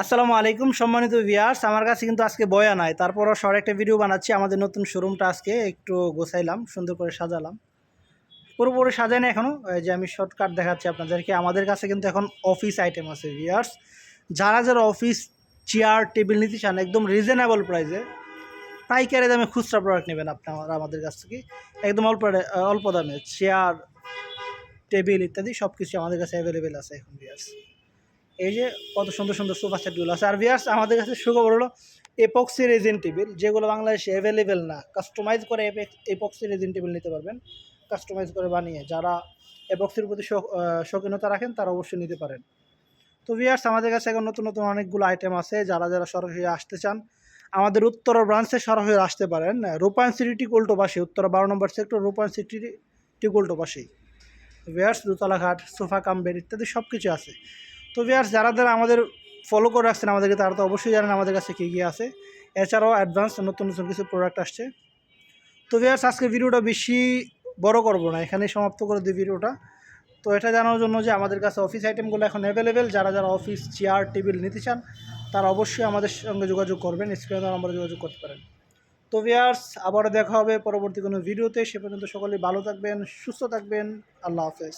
আসসালামু আলাইকুম সম্মানিত ভিউয়ার্স, আমার কাছে কিন্তু আজকে বয়া নাই, তারপরও শর্ট একটা ভিডিও বানাচ্ছি। আমাদের নতুন শোরুমটা আজকে একটু গোছাইলাম, সুন্দর করে সাজালাম। পুরোপুরি সাজাই না এখনও, এই যে আমি শর্টকাট দেখাচ্ছি আপনাদেরকে। আমাদের কাছে কিন্তু এখন অফিস আইটেম আছে ভিউয়ার্স। যারা যারা অফিস চেয়ার টেবিল নিতে চান একদম রিজনেবল প্রাইসে, পাইকারি দামে খুচরা প্রোডাক্ট নেবেন আপনারা আমাদের কাছ থেকে। একদম অল্প দামে চেয়ার টেবিল ইত্যাদি সব কিছু আমাদের কাছে অ্যাভেলেবেল আছে এখন ভিউয়ার্স। এই যে কত সুন্দর সুন্দর সোফা সেটগুলো আছে। আর ভিউয়ার্স, আমাদের কাছে সুখবর হলো এপক্সি রেজিন টেবিল, যেগুলো বাংলাদেশে অ্যাভেলেবেল না, কাস্টমাইজ করে এপক্সি রেজিন টেবিল নিতে পারবেন, কাস্টমাইজ করে বানিয়ে। যারা এপক্সির প্রতি শৌখিনতা রাখেন তারা অবশ্যই নিতে পারেন। তো ভিউয়ার্স, আমাদের কাছে এখন নতুন নতুন অনেকগুলো আইটেম আছে। যারা যারা সরাসরি আসতে চান আমাদের উত্তরা ব্রাঞ্চে সরাসরি আসতে পারেন। রূপায়ণ সিটি টিকুল্টো পাশে, উত্তরা 12 নম্বর সেক্টর, রূপায়ণ সিটি টিকুল্টো পাশেই ভিউয়ার্স। দোতলা খাট, সোফা কাম বেড ইত্যাদি সব কিছু আছে। তো ভিউয়ার্স, যারা যারা আমাদের ফলো করে রাখছেন আমাদেরকে, তারা তো অবশ্যই জানেন আমাদের কাছে কী কী আছে। এছাড়াও অ্যাডভান্স নতুন নতুন কিছু প্রোডাক্ট আসছে। তো ভিউয়ার্স, আজকে ভিডিওটা বেশি বড় করব না, এখানেই সমাপ্ত করে দিই ভিডিওটা। তো এটা জানার জন্য যে আমাদের কাছে অফিস আইটেমগুলো এখন অ্যাভেলেবেল। যারা যারা অফিস চেয়ার টেবিল নিতে চান তারা অবশ্যই আমাদের সঙ্গে যোগাযোগ করবেন, স্ক্রিনে আমরা যোগাযোগ করতে পারেন। তো ভিউয়ার্স, আবারও দেখা হবে পরবর্তী কোনো ভিডিওতে। সে পর্যন্ত সকলেই ভালো থাকবেন, সুস্থ থাকবেন। আল্লাহ হাফেজ।